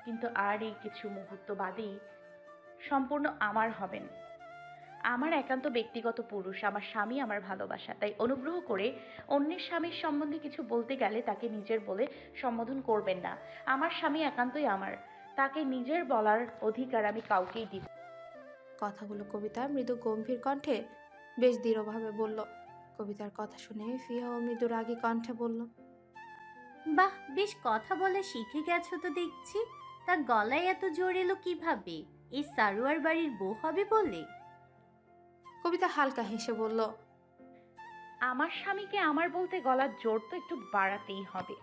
কিন্তু আর এই কিছু মুহূর্ত বাদেই সম্পূর্ণ আমার হবেন। আমার একান্ত ব্যক্তিগত পুরুষ আমার স্বামী, আমার ভালোবাসা। তাই অনুগ্রহ করে অন্যের স্বামীর সম্বন্ধে কিছু বলতে গেলে তাকে নিজের বলে সম্বোধন করবেন না। আমার স্বামী একান্তই আমার, তাকে নিজের বলার অধিকার আমি কাউকেই দিব। কথাগুলো কবিতা মৃদু গম্ভীর কণ্ঠে বেশ দৃঢ়ভাবে বলল। কবিতার কথা শুনে ফিয়াও মৃদু রাগী কণ্ঠে বলল, বাহ, বেশ কথা বলা শিখে গেছো তো দেখছি। তা গলায় এত জোর এলো কিভাবে? এই সারোয়ার বাড়ির বউ হবে বলে? কবিতা হালকা হেসে বলল, আমার স্বামীকে আমার বলতে গলার জোর তো একটু বাড়াতেই হবে।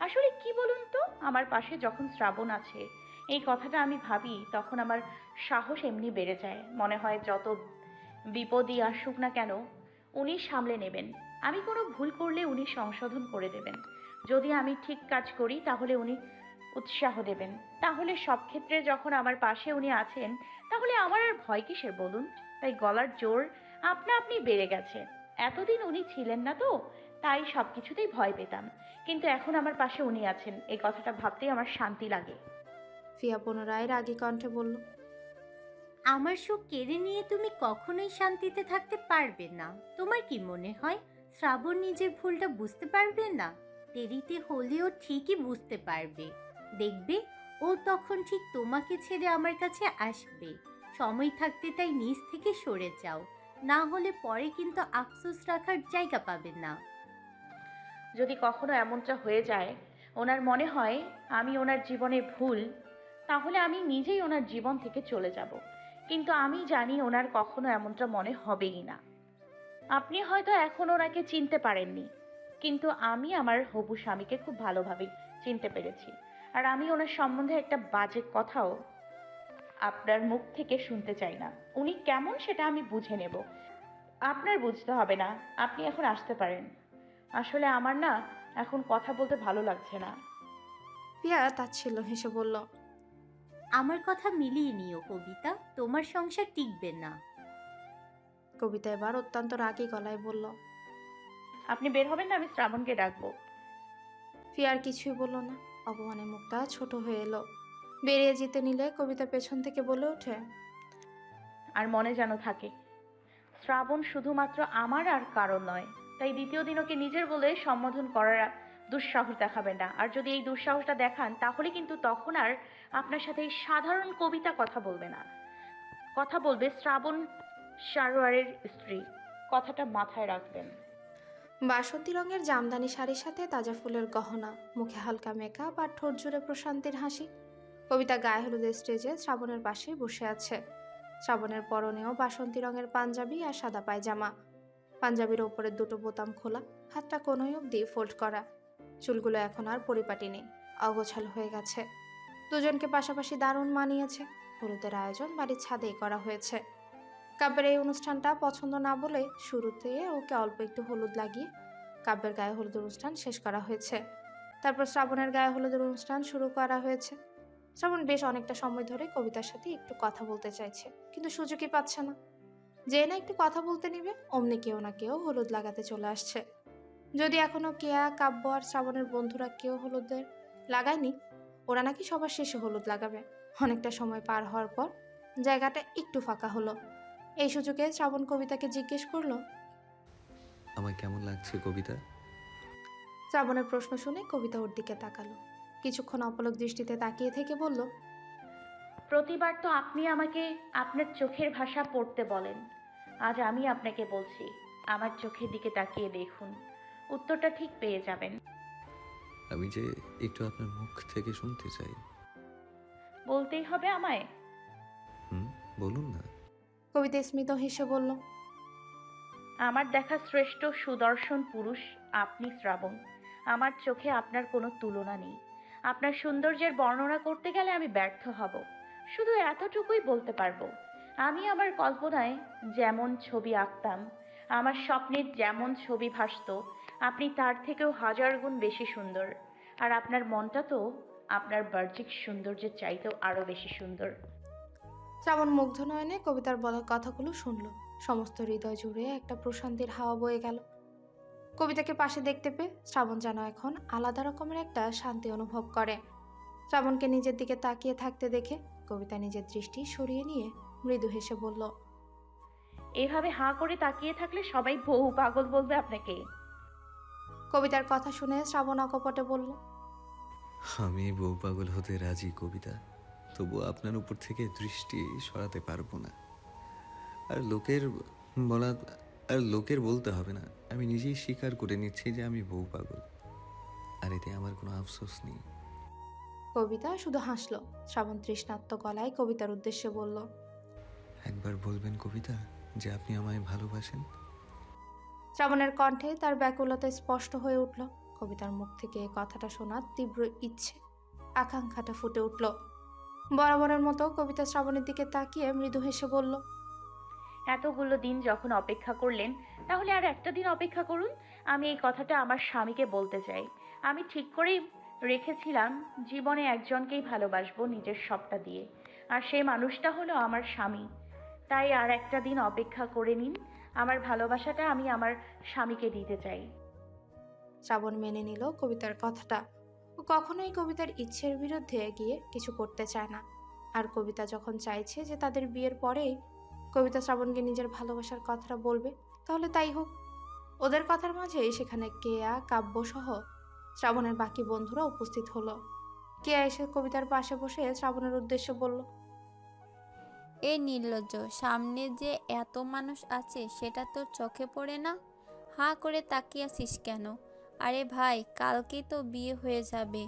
আসলে কি বলুন তো, আমার পাশে যখন শ্রাবণ আছে, এই কথাটা আমি ভাবি, তখন আমার সাহস এমনি বেড়ে যায়। মনে হয় যত বিপদই আসুক না কেন, উনি সামলে নেবেন। আমি কোনো ভুল করলে উনি সংশোধন করে দেবেন। যদি আমি ঠিক কাজ করি তাহলে উনি উৎসাহ দেবেন। তাহলে সব ক্ষেত্রে যখন আমার পাশে উনি আছেন, তাহলে আমার আর ভয় কিসের বলুন? তাই গলার জোর আপনা আপনি বেড়ে গেছে। এতদিন উনি ছিলেন না তো, তাই সব কিছুতেই ভয় পেতাম, কিন্তু এখন আমার পাশে উনি আছেন, এই কথাটা ভাবতেই আমার শান্তি লাগে। ফিয়া পুনরায় রাগী কণ্ঠে বলল, আমার সুখ কেড়ে নিয়ে তুমি কখনোই শান্তিতে থাকতে পারবে না। তোমার কি মনে হয় শ্রাবণ নিজের ভুলটা বুঝতে পারবে না? দেরিতে হলেও ঠিকই বুঝতে পারবে। দেখবে, ও তখন ঠিক তোমাকে ছেড়ে আমার কাছে আসবে। সময় থাকতে তাই নিজ থেকে সরে যাও, না হলে পরে কিন্তু আফসোস রাখার জায়গা পাবে না। যদি কখনো এমনটা হয়ে যায়, ওনার মনে হয় আমি ওনার জীবনে ভুল, তাহলে আমি নিজেই ওনার জীবন থেকে চলে যাব। কিন্তু আমি জানি ওনার কখনো এমনটা মনে হবেই না। আপনি হয়তো এখন ওনাকে চিনতে পারেননি, কিন্তু আমি আমার হবু স্বামীকে খুব ভালোভাবে চিনতে পেরেছি। আর আমি ওনার সম্বন্ধে একটা বাজে কথাও আপনার মুখ থেকে শুনতে চাই না। উনি কেমন সেটা আমি বুঝে নেব, আপনার বুঝতে হবে না। আপনি এখন আসতে পারেন। আসলে আমার না এখন কথা বলতে ভালো লাগছে না। ফিয়া তাচ্ছিল্য হেসে বলল, আমার কথা মিলিয়ে নিও কবিতা, তোমার সংসার টিকবে না। কবিতা এবার অত্যন্ত রাগী গলায় বলল। আপনি বের হবেন না, আমি শ্রাবণকে ডাকবো। ফিয়া আর কিছুই বলল না। অপমানে মুখটা ছোট হয়ে এলো। বেরিয়ে যেতে নিলে কবিতা পেছন থেকে বলে ওঠে, আর মনে যেন থাকে, শ্রাবণ শুধুমাত্র আমার আর কারণ নয়। তাই দ্বিতীয় দিন ওকে নিজের বলে সম্বোধন করার দুঃসাহস দেখাবেন না। আর যদি এই দুঃসাহসটা দেখান, তাহলে কিন্তু তখন আর আপনার সাথে এই সাধারণ কবিতা কথা বলবে না, কথা বলবে শ্রাবণ সারোয়ারের স্ত্রী। কথাটা মাথায় রাখবেন। বাসন্তী রঙের জামদানি শাড়ির সাথে তাজা ফুলের গহনা, মুখে হালকা মেকআপ আর ঠোঁট জুড়ে প্রশান্তির হাসি। কবিতা গায়ে হলুদের স্টেজে শ্রাবণের পাশেই বসে আছে। শ্রাবণের পরনেও বাসন্তী রঙের পাঞ্জাবি আর সাদা পায়জামা। পাঞ্জাবির ওপরের দুটো বোতাম খোলা, হাতটা কোনোই অবধি ফোল্ড করা। চুলগুলো এখন আর পরিপাটি নেই, অগোছাল হয়ে গেছে। দুজনকে পাশাপাশি দারুণ মানিয়েছে। হলুদের আয়োজন বাড়ির ছাদেই করা হয়েছে। কাব্যের এই অনুষ্ঠানটা পছন্দ না বলে শুরুতে ওকে অল্প একটু হলুদ লাগিয়ে কাব্যের গায়ে হলুদ অনুষ্ঠান শেষ করা হয়েছে। তারপর শ্রাবণের গায়ে হলুদের অনুষ্ঠান শুরু করা হয়েছে। শ্রাবণ বেশ অনেকটা সময় ধরে কবিতার সাথে একটু কথা বলতে চাইছে, কিন্তু সুযোগই পাচ্ছে না। যে না একটু কথা বলতে নিবে, অমনি কেউ না কেউ হলুদ লাগাতে চলে আসছে। যদি এখনো কেয়া, কাব্য আর শ্রাবণের বন্ধুরা কেউ হলুদের লাগায়নি, ওরা নাকি সবার শেষে হলুদ লাগাবে। অনেকটা সময় পার হওয়ার পর জায়গাটা একটু ফাঁকা হলো। এই সুযোগে শ্রাবণ কবিতাকে জিজ্ঞেস করলো। আমার কেমন লাগছে কবিতা? শ্রাবণের প্রশ্ন শুনে কবিতা ওর দিকে তাকালো। কিছুক্ষণ অপলক দৃষ্টিতে তাকিয়ে থেকে বলল, প্রতিবার তো আপনি আমাকে আপনার চোখের ভাষা পড়তে বলেন, আজ আমি আপনাকে বলছি, আমার চোখের দিকে তাকিয়ে দেখুন, উত্তরটা ঠিক পেয়ে যাবেন। আমি যে একটু আপনার মুখ থেকে শুনতে চাই। বলতেই হবে আমায়? বলুন না। কবিতা স্মিত হেসে বলল, আমার দেখা শ্রেষ্ঠ সুদর্শন পুরুষ আপনি শ্রাবণ। আমার চোখে আপনার কোনো তুলনা নেই। আপনার সৌন্দর্যের বর্ণনা করতে গেলে আমি ব্যর্থ হব। শুধু এতটুকুই বলতে পারবো, আমি আমার কল্পনায় যেমন ছবি আঁকতাম, আমার স্বপ্নের যেমন ছবি ভাসতো, আপনি তার থেকেও 1000 গুণ বেশি সুন্দর। আর আপনার মনটা তো আপনার বাহ্যিক সৌন্দর্যের চাইতেও আরো বেশি সুন্দর। শ্রাবণ মুগ্ধ নয়নে কবিতার বলা কথাগুলো শুনল। সমস্ত হৃদয় জুড়ে একটা প্রশান্তির হাওয়া বয়ে গেল। কবিতাকে পাশে দেখতে পেয়ে শ্রাবণ যেন এখন আলাদা রকমের একটা শান্তি অনুভব করে। শ্রাবণকে নিজের দিকে তাকিয়ে থাকতে দেখে কবিতা নিজের দৃষ্টি সরিয়ে নিয়ে মৃদু হেসে বলল, এভাবে হাঁ করে তাকিয়ে থাকলে সবাই বউ পাগল বলবে আপনাকে। কবিতার কথা শুনে শ্রাবণ অকপটে বলল, আমি বউ পাগল হতে রাজি কবিতা, তবু আপনার উপর থেকে দৃষ্টি সরাতে পারবো না। আর বলা লোকের বলতে হবে না, আমি নিজেই স্বীকার করে নিচ্ছি যে আমি বউ পাগল। আর এতে আমার কোনো আফসোস নেই। কবিতা শুধু হাসলো। শ্রাবণ তৃষ্ণাত্ম গলায় কবিতার উদ্দেশ্যে বলল, একবার বলবেন কবিতা যে আপনি আমায় ভালোবাসেন? শ্রাবণের কণ্ঠে তার ব্যাকুলতা স্পষ্ট হয়ে উঠল। কবিতার মুখ থেকে এই কথাটা শোনার তীব্র ইচ্ছে, আকাঙ্ক্ষাটা ফুটে উঠল। বরাবরের মতো কবিতা শ্রাবণের দিকে তাকিয়ে মৃদু হেসে বলল, এতগুলো দিন যখন অপেক্ষা করলেন, তাহলে আর একটা দিন অপেক্ষা করুন। আমি এই কথাটা আমার স্বামীকে বলতে চাই। আমি ঠিক করেই রেখেছিলাম জীবনে একজনকেই ভালোবাসবো নিজের সবটা দিয়ে, আর সেই মানুষটা হলো আমার স্বামী। তাই আর একটা দিন অপেক্ষা করে নিন। আমার ভালোবাসাটা আমি আমার স্বামীকে দিতে চাই। শ্রাবণ মেনে নিল কবিতার কথাটা। ও কখনোই কবিতার ইচ্ছের বিরুদ্ধে গিয়ে কিছু করতে চায় না। আর কবিতা যখন চাইছে যে তাদের বিয়ের পরেই কবিতা শ্রাবণকে নিজের ভালোবাসার কথাটা বলবে, তাহলে তাই হোক। ওদের কথার মাঝেই সেখানে কেয়া, কাব্য সহ শ্রাবণের বাকি বন্ধুরা উপস্থিত হলো। কেয়া এসে কবিতার পাশে বসে শ্রাবণের উদ্দেশ্যে বলল, এ নির্লজ্জ, সামনে যে এত মানুষ আছে সেটা তোর চোখে পড়ে না? হাঁ করে তাকিয়ে আছিস কেন? আরে ভাই, কালকেই তো বিয়ে হয়ে যাবে,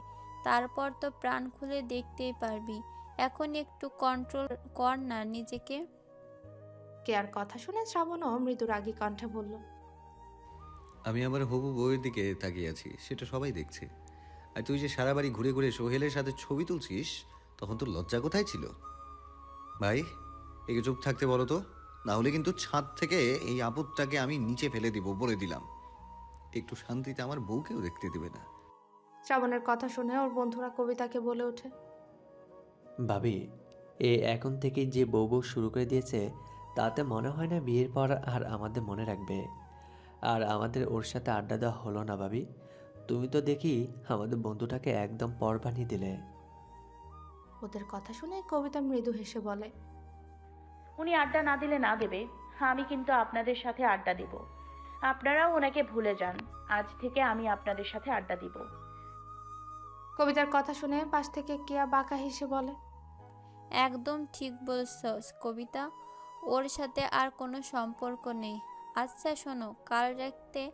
তারপর তো প্রাণ খুলে দেখতেই পারবি। এখন একটু কন্ট্রোল কর না নিজেকে। কেয়ার কথা শুনে শ্রাবণও মৃদু রাগী কণ্ঠে বলল, আমি আমার হবু বউয়ের দিকে তাকিয়ে আছি, সেটা সবাই দেখছে। আর তুই যে সারা বাড়ি ঘুরে ঘুরে সোহেলের সাথে ছবি তুলছিস, তখন তোর লজ্জা কোথায় ছিল? ভাই, একে চুপ থাকতে বলো তো, না হলে কিন্তু ছাদ থেকে এই আপদটাকে আমি নিচে ফেলে দিব, বলে দিলাম। একটু শান্তিতে আমার বউকেও দেখতে দিবে না। শ্রাবণের কথা শুনে ওর বন্ধুরা কবিতাকে বলে ওঠে, ভাবি, এ এখন থেকে যে বউ বউ শুরু করে দিয়েছে, তাতে মনে হয় না বিয়ের পর আর আমাদের মনে রাখবে। আর আমাদের ওর সাথে আড্ডা দেওয়া হলো না ভাবি। তুমি তো দেখি আমাদের বন্ধুটাকে একদম পর বানিয়ে দিলে। ওদের কথা শুনে কবিতা মৃদু হেসে বলে, উনি আড্ডা না দিলে না দেবে, আমি কিন্তু আপনাদের সাথে আড্ডা দিব। আপনারাও ওনাকে ভুলে যান, আজ থেকে আমি আপনাদের সাথে আড্ডা দিব। কবিতার কথা শুনে পাশ থেকে কেয়া বাঁকা হেসে বলে, একদম ঠিক বলছস কবিতা, ওর সাথে আর কোনো সম্পর্ক নেই। আচ্ছা শোনো, কাল রাতে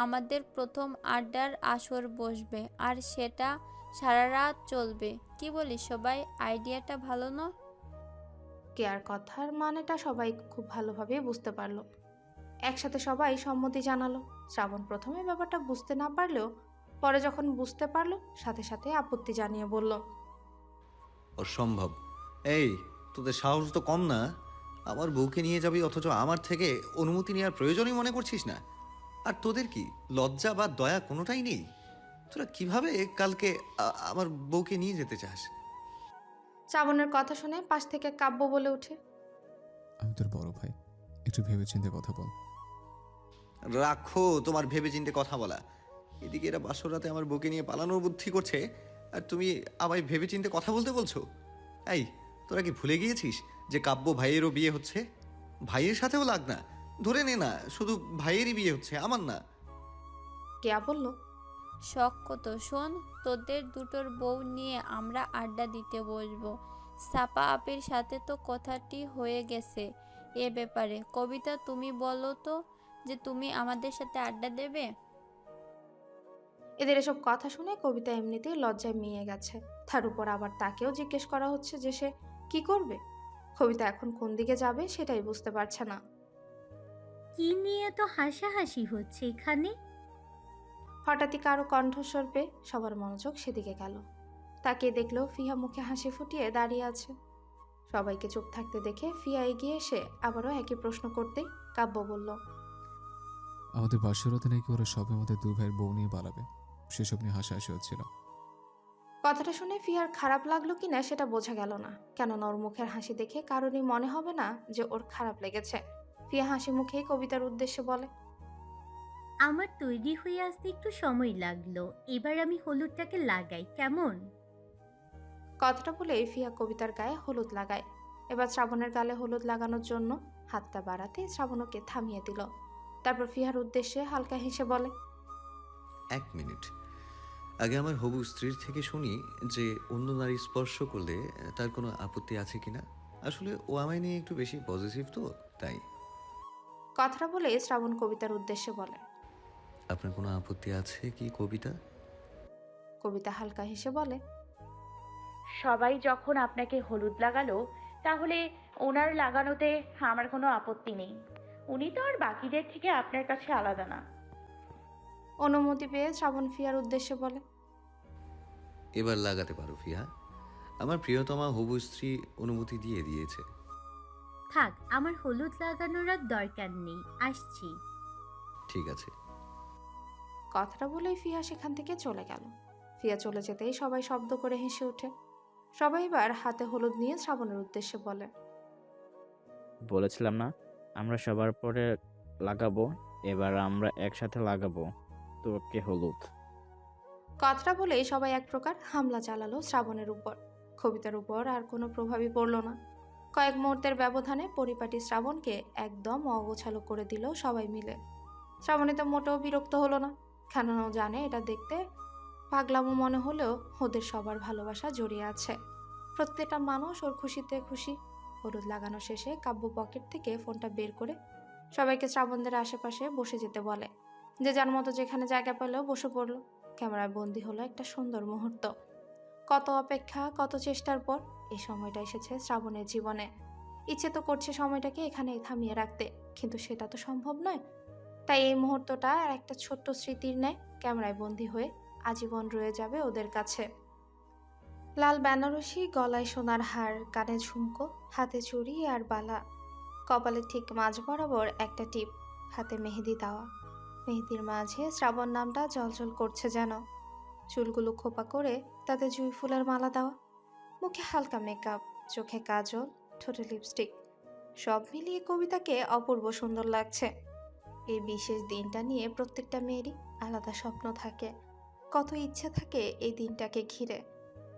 আমাদের প্রথম আড্ডার আসর বসবে, আর সেটা সারা রাত চলবে। কি বলিস সবাই, আইডিয়াটা ভালো না? কেয়ার কথার মানেটা সবাই খুব ভালোভাবে বুঝতে পারলো। একসাথে সবাই সম্মতি জানালো। শ্রাবণ প্রথমে ব্যাপারটা বুঝতে না পারলেও পরে যখন বুঝতে পারলো, সাথে সাথে আপত্তি জানিয়ে বলল, অসম্ভব। এই, তোদের সাহস তো কম না? আমার বউকে নিয়ে যাবি অথচ আমার থেকে অনুমতি নেওয়ার প্রয়োজনই মনে করছিস না? আর তোদের কি লজ্জা বা দয়া কোনোটাই নেই? তোরা কিভাবে কালকে আমার বউকে নিয়ে যেতে চাস? শ্রাবণের কথা শুনে পাশ থেকে কাব্য বলে ওঠে, আমি তোর বড় ভাই, একটু ভেবেচিন্তে কথা বল। রাখো তোমার ভেবেচিন্তে কথা বলা। এদিকে এরা বাসর রাতে আমার বউকে নিয়ে পালানোর বুদ্ধি করছে, আর তুমি আমায় ভেবেচিন্তে কথা বলতে বলছো? এই, তোরা কি ভুলে গিয়েছিস যে কাব্য ভাইয়েরও বিয়ে হচ্ছে? ভাইয়ের সাথেও লাগ না, ধরে নে না শুধু ভাইয়েরই বিয়ে হচ্ছে, আমার না। কেয়া বলল, শখ কত শোন, তোদের দুটোর বউ নিয়ে আমরা আড্ডা দিতে বসবো। সাপা আপির সাথে তো কথাটি হয়ে গেছে এ ব্যাপারে। কবিতা, তুমি বলো তো যে তুমি আমাদের সাথে আড্ডা দেবে? এদের এসব কথা শুনে কবিতা এমনিতেই লজ্জায় মিয়ে গেছে। তার উপর আবার তাকেও জিজ্ঞেস করা হচ্ছে যে সে কি করবে। কবিতা এখন কোন দিকে যাবে সেটাই বুঝতে পারছে না। কি নিয়ে তো হাসাহাসি হচ্ছে এখানে? হঠাৎই কারো কণ্ঠস্বর পেয়ে সবার মনোযোগ সেদিকে গেল। তাকিয়ে দেখলো ফিহা মুখে হাসি ফুটিয়ে দাঁড়িয়ে আছে। সবাইকে চুপ থাকতে দেখে ফিয়া এগিয়ে এসে আবারও একই প্রশ্ন করতেই কাব্য বলল, আমাদের বাসরাতে নাকি ওরা সবে আমাদের দু ভাইয়ের বউ নিয়ে পালাবে, সেসব নিয়ে হাসাহাসি হচ্ছিল। কথাটা শুনে ফিয়ার খারাপ লাগলো কিনা সেটা বোঝা গেল না, কেননা ওর মুখের হাসি দেখে কারোরই মনে হবে না যে ওর খারাপ লেগেছে। ফিয়া হাসি মুখেই কবিতার উদ্দেশ্যে বলে, আমার তৈরি হয়ে আসতে একটু সময় লাগলো, এবার আমি হলুদটাকে লাগাই কেমন? কথাটা বলে ফিয়া কবিতার গায়ে হলুদ লাগায়। এবার শ্রাবণের গালে হলুদ লাগানোর জন্য হাতটা বাড়াতে শ্রাবণকে থামিয়ে দিল। তারপর ফিয়ার উদ্দেশ্যে হালকা হেসে বলে, এক মিনিট, আগে আমার হবু স্ত্রীর থেকে শুনি যে অন্য নারী স্পর্শ করলে তার কোনো আপত্তি আছে কিনা। আসলে ও আমায় নিয়ে একটু বেশি পজিটিভ তো, তাই। কথাটা বলে শ্রাবণ কবিতার উদ্দেশ্যে বলে, আপনার কোনো আপত্তি আছে কি কবিতা? কবিতা হালকা হেসে বলে, সবাই যখন আপনাকে হলুদ লাগালো, তাহলে ওনার লাগানোতে আমার কোনো আপত্তি নেই। উনি তো আর বাকিদের থেকে আপনার কাছে আলাদা না। অনুমতি পেয়ে শ্রাবণ ফিয়ার উদ্দেশ্যে বলে, এবার লাগাতে পারো ফিয়া, আমার প্রিয়তমা হবু স্ত্রী অনুমতি দিয়ে দিয়েছে। থাক, আমার হলুদ লাগানোর আর দরকার নেই, আসছি। ঠিক আছে। কথাটা বলেই ফিয়া সেখান থেকে চলে গেল। ফিয়া চলে যেতেই সবাই শব্দ করে হেসে ওঠে। সবাই এবার হাতে হলুদ নিয়ে শ্রাবণের উদ্দেশ্যে বলে, বলেছিলাম না আমরা সবার পরে লাগাবো, এবার আমরা একসাথে লাগাবো তোকে হলুদ। কথাটা বলেই সবাই এক প্রকার হামলা চালালো শ্রাবণের উপর। কবিতার উপর আর কোনো প্রভাবই পড়ল না। কয়েক মুহূর্তের ব্যবধানে পরিপাটি শ্রাবণকে একদম অগোছালো করে দিল সবাই মিলে। শ্রাবণী তো মোটেও বিরক্ত হলো না, কেননা ও জানে এটা দেখতে পাগলামো মনে হলেও ওদের সবার ভালোবাসা জড়িয়ে আছে। প্রত্যেকটা মানুষ ওর খুশিতে খুশি। হলুদ লাগানো শেষে কাব্য পকেট থেকে ফোনটা বের করে সবাইকে শ্রাবণদের আশেপাশে বসে যেতে বলে। যে যার মতো যেখানে জায়গা পেলেও বসে পড়লো। ক্যামেরায় বন্দি হলো একটা সুন্দর মুহূর্ত। কত অপেক্ষা, কত চেষ্টার পর এই সময়টা এসেছে শ্রাবণের জীবনে। ইচ্ছে তো করছে সময়টাকে এখানেই থামিয়ে রাখতে, কিন্তু সেটা তো সম্ভব নয়। তাই এই মুহূর্তটা আর একটা ছোট্ট স্মৃতির ন্যায় ক্যামেরায় বন্দি হয়ে আজীবন রয়ে যাবে ওদের কাছে। লাল বেনারসি, গলায় সোনার হার, কানে ঝুমকো, হাতে চুড়ি আর বালা, কপালে ঠিক মাঝ বরাবর একটা টিপ, হাতে মেহেদি দেওয়া। মেহেদির মাঝে শ্রাবণ নামটা জলজল করছে যেন। চুলগুলো খোপা করে তাতে জুঁই ফুলের মালা দেওয়া। মুখে হালকা মেকআপ, চোখে কাজল, ঠোঁটে লিপস্টিক, সব মিলিয়ে কবিতাকে অপূর্ব সুন্দর লাগছে। এই বিশেষ দিনটা নিয়ে প্রত্যেকটা মেয়েরই আলাদা স্বপ্ন থাকে, কত ইচ্ছে থাকে এই দিনটাকে ঘিরে।